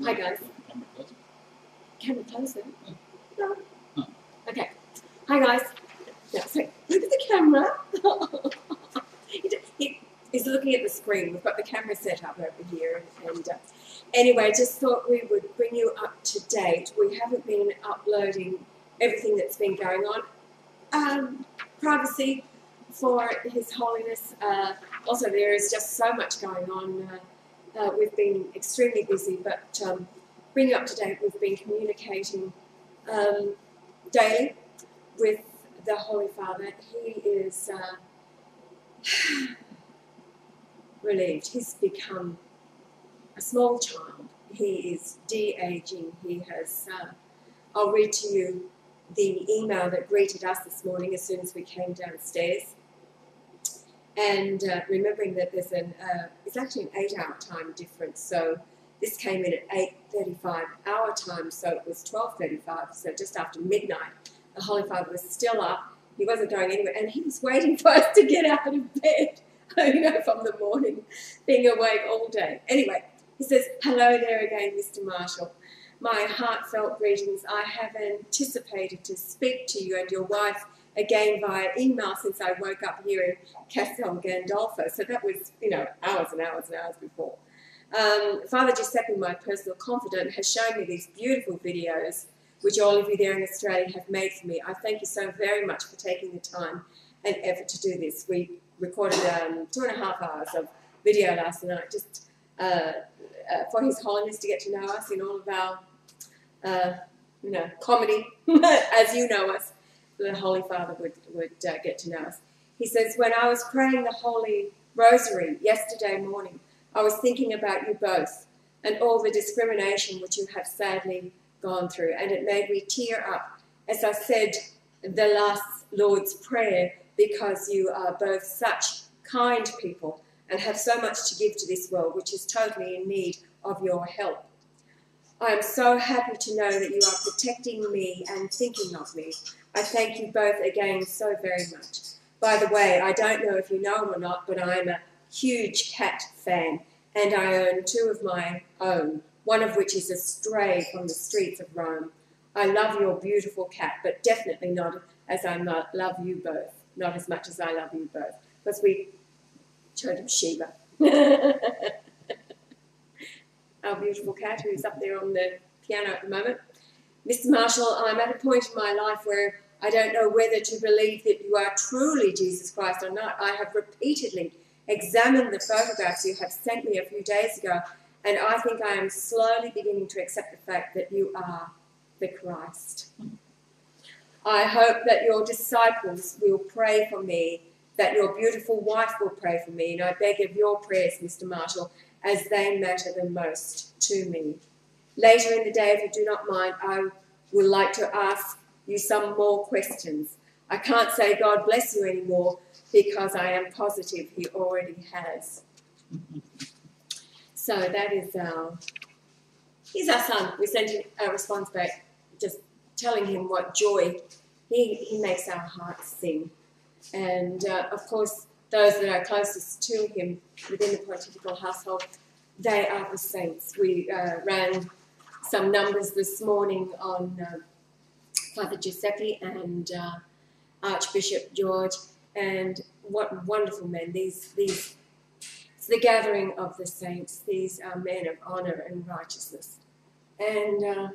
Hi guys. Camera closer. No. Oh. Okay. Hi guys. No, so look at the camera. He's looking at the screen. We've got the camera set up over here. And anyway, just thought we would bring you up to date. We haven't been uploading everything that's been going on. Privacy for His Holiness. Also, there is just so much going on. We've been extremely busy, but bring you up to date. We've been communicating daily with the Holy Father. He is relieved. He's become a small child. He is de-aging. He has, I'll read to you the email that greeted us this morning as soon as we came downstairs. And remembering that there's it's actually an 8-hour time difference. So this came in at 8:35 our time, so it was 12:35, so just after midnight. The Holy Father was still up. He wasn't going anywhere, and he was waiting for us to get out of bed, you know, from the morning, being awake all day. Anyway, he says, "Hello there again, Mr. Marshall. My heartfelt greetings. I have anticipated to speak to you and your wife again via email since I woke up here in Castel Gandolfo." So that was, you know, hours and hours and hours before. Father Giuseppe, my personal confidant, has shown me these beautiful videos which all of you there in Australia have made for me. I thank you so very much for taking the time and effort to do this. We recorded 2.5 hours of video last night just for His Holiness to get to know us in all of our, you know, comedy, as you know us. The Holy Father would get to know us. He says, "When I was praying the Holy Rosary yesterday morning, I was thinking about you both and all the discrimination which you have sadly gone through, and it made me tear up as I said the last Lord's Prayer, because you are both such kind people and have so much to give to this world, which is totally in need of your help. I am so happy to know that you are protecting me and thinking of me. I thank you both again so very much. By the way, I don't know if you know him or not, but I'm a huge cat fan, and I own 2 of my own, one of which is a stray from the streets of Rome. I love your beautiful cat, but definitely not as I love you both. Not as much as I love you both, because we showed him Sheba. Our beautiful cat who's up there on the piano at the moment. Mr. Marshall, I'm at a point in my life where I don't know whether to believe that you are truly Jesus Christ or not. I have repeatedly examined the photographs you have sent me a few days ago, and I think I am slowly beginning to accept the fact that you are the Christ. I hope that your disciples will pray for me, that your beautiful wife will pray for me, and I beg of your prayers, Mr. Marshall, as they matter the most to me. Later in the day, if you do not mind, I would like to ask you some more questions. I can't say God bless you anymore because I am positive He already has." So that is he's our son. We sent a response back just telling him what joy he makes our hearts sing. And of course, those that are closest to him within the pontifical household, they are the saints. We ran some numbers this morning on Father Giuseppe and Archbishop George, and what wonderful men. It's the gathering of the saints. These are men of honour and righteousness. And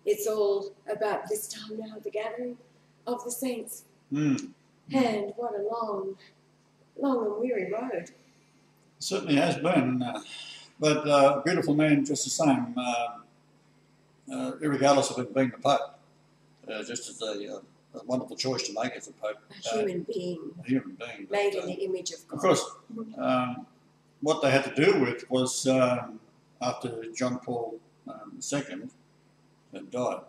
it's all about this time now, the gathering of the saints. Mm. And what a long, long and weary road. Certainly has been, but beautiful man just the same, regardless of it being the Pope. Just as a wonderful choice to make as a Pope. A human being. A human being. Made in the image of God. Of course, what they had to deal with was after John Paul II had died,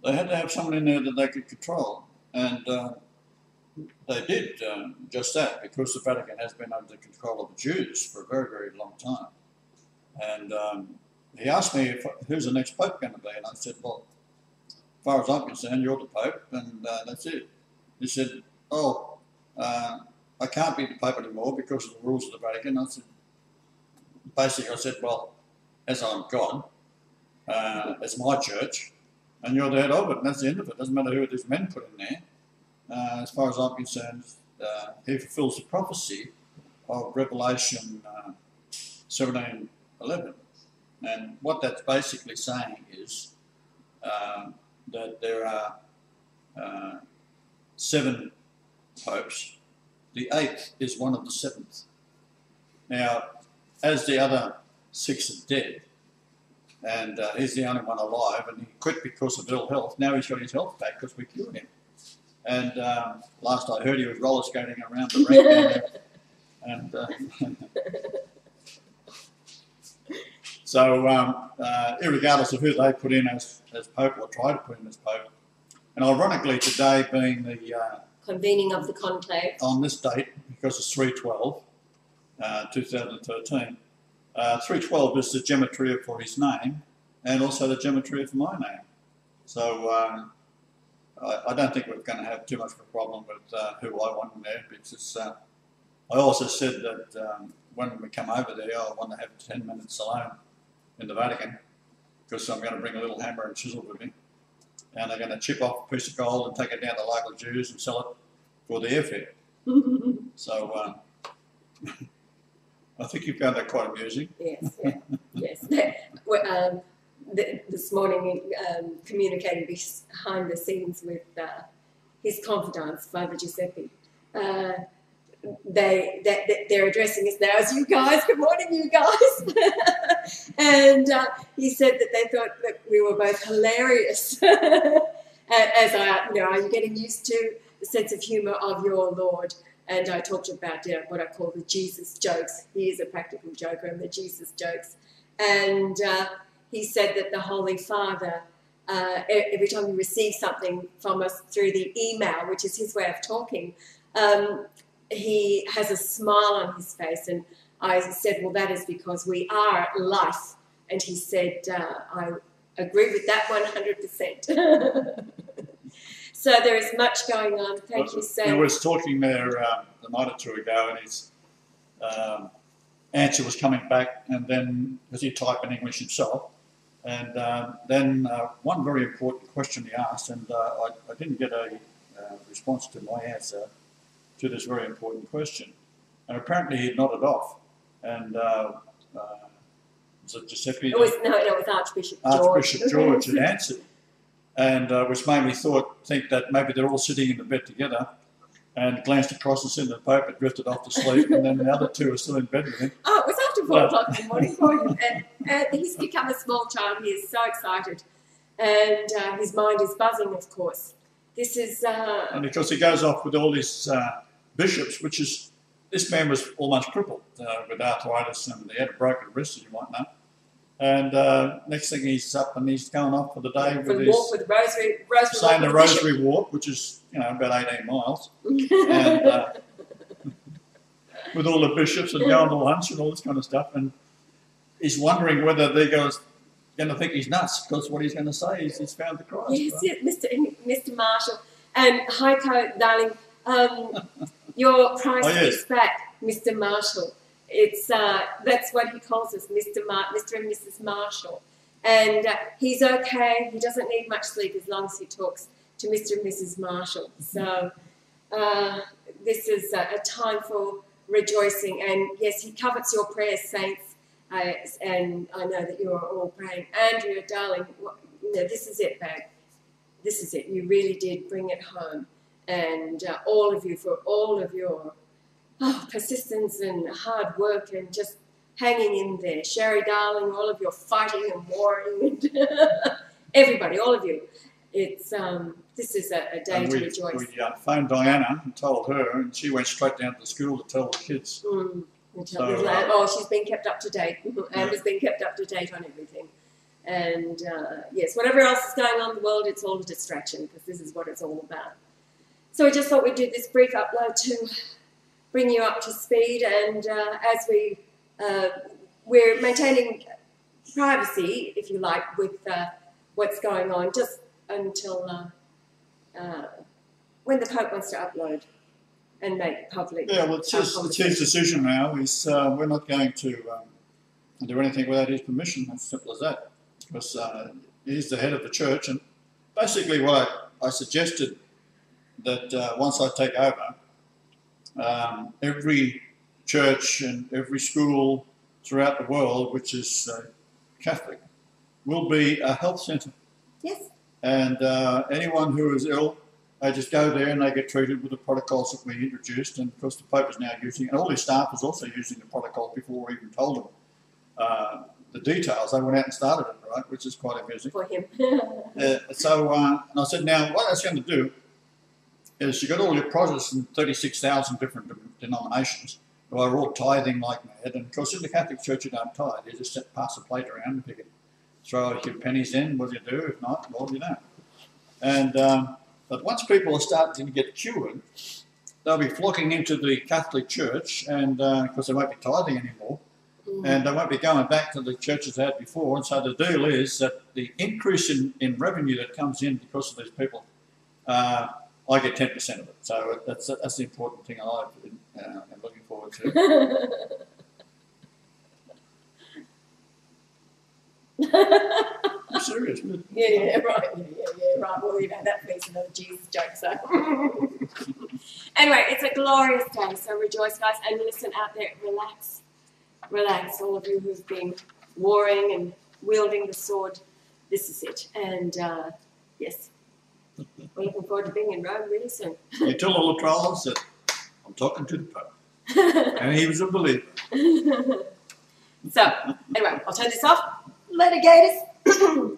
they had to have someone in there that they could control. And they did just that, because the Vatican has been under the control of the Jews for a very, very long time. And he asked me who's the next Pope going to be, and I said, well, as far as I'm concerned, you're the Pope, and that's it. He said, oh, I can't be the Pope anymore because of the rules of the Vatican. I said, basically, I said, well, as I'm God, as my church, and you're the head of it, and that's the end of it. Doesn't matter who these men put in there. As far as I'm concerned, he fulfills the prophecy of Revelation 17:11. And what that's basically saying is that there are 7 popes. The 8th is one of the 7th. Now, as the other 6 are dead, and he's the only one alive, and he quit because of ill health. Now he's got his health back because we cured him. And last I heard, he was roller skating around the ring down there. And so, irregardless of who they put in as Pope or try to put in as Pope, and ironically today being the convening of the conclave on this date, because it's 3/12, 2013. 312 is the gematria for his name, and also the gematria for my name. So I don't think we're going to have too much of a problem with who I want in there, because I also said that when we come over there, I want to have 10 minutes alone in the Vatican, because I'm going to bring a little hammer and chisel with me, and they're going to chip off a piece of gold and take it down to local Jews and sell it for the airfare. So I think you found that quite amusing. Yes, yeah, yes. This morning, communicating behind the scenes with his confidants, Father Giuseppe. They're addressing us now as you guys. Good morning, you guys. And he said that they thought that we were both hilarious. As are you getting used to the sense of humour of your Lord? And I talked about what I call the Jesus jokes. He is a practical joker, and the Jesus jokes. And he said that the Holy Father, every time he receives something from us through the email, which is his way of talking, he has a smile on his face. And I said, well, that is because we are life. And he said, I agree with that 100%. So there is much going on. Thank you, Sam. He was talking there a night or two ago, and his answer was coming back, and then, because he typed in English himself, and then one very important question he asked, and I didn't get a response to my answer to this very important question. And apparently he nodded off, and was it Giuseppe? It was Archbishop George. Archbishop George had answered. And which made me think that maybe they're all sitting in the bed together, and glanced across and seen the Pope had drifted off to sleep, and then the other two are still in bed with him. Oh, it was after 4 o'clock in the morning for him, and he's become a small child. He is so excited, and his mind is buzzing, of course. This is... and because he goes off with all these bishops, which is... This man was almost crippled with arthritis, and he had a broken wrist, as you might know. And next thing he's up and he's going off for the day with his... walk with Rosary saying the Rosary walk, which is, about 18 miles. And with all the bishops and going to lunch and all this kind of stuff. And he's wondering whether they're going to think he's nuts, because what he's going to say is he's found the Christ. Yes, right? Mr. Marshall. And Heiko, darling, your price is back, Mr. Marshall. It's that's what he calls us, Mr. and Mrs. Marshall. And he's okay. He doesn't need much sleep as long as he talks to Mr. and Mrs. Marshall. So this is a time for rejoicing. And yes, he covets your prayers, saints. And I know that you are all praying. Andrea, darling, this is it, babe. This is it. You really did bring it home. And all of you, for all of your persistence and hard work and just hanging in there. Sherry, darling, all of your fighting and warring, and everybody, all of you. It's this is a day to rejoice. We phoned Diana and told her, and she went straight down to the school to tell the kids. She's been kept up to date. Amber's been kept up to date on everything. And yes, whatever else is going on in the world, it's all a distraction, because this is what it's all about. So we just thought we'd do this brief upload to bring you up to speed, and as we're maintaining privacy, if you like, with what's going on, just until when the Pope wants to upload and make it public. Yeah, well, it's his decision now. We're not going to do anything without his permission. As simple as that. Because he's the head of the church, and basically what I suggested that once I take over, every church and every school throughout the world, which is Catholic, will be a health centre. Yes. And anyone who is ill, they just go there and they get treated with the protocols that we introduced. And of course the Pope is now using, and all his staff is also using the protocols before we even told them the details. They went out and started it, right, which is quite amusing. For him. And I said, now what that's going to do is you've got all your Protestants, 36,000 different denominations who are all tithing like mad. And of course in the Catholic Church you don't tithe, you just pass a plate around. If you can throw a few pennies in, well you do. If not, well you don't. And but once people are starting to get cured, they'll be flocking into the Catholic Church, and because they won't be tithing anymore, and they won't be going back to the churches they had before. And so the deal is that the increase in revenue that comes in because of these people, I get 10% of it. So that's the important thing I'm looking forward to. I'm serious. Yeah, right. Yeah, right. Well, that makes another Jesus joke, so. Anyway, it's a glorious day, so rejoice, guys. And listen out there, relax. Relax, all of you who've been warring and wielding the sword. This is it. And, yes, we're looking forward to being in Rome really soon. You tell all the trolls that I'm talking to the Pope. And he was a believer. So, anyway, I'll turn this off. Litigators.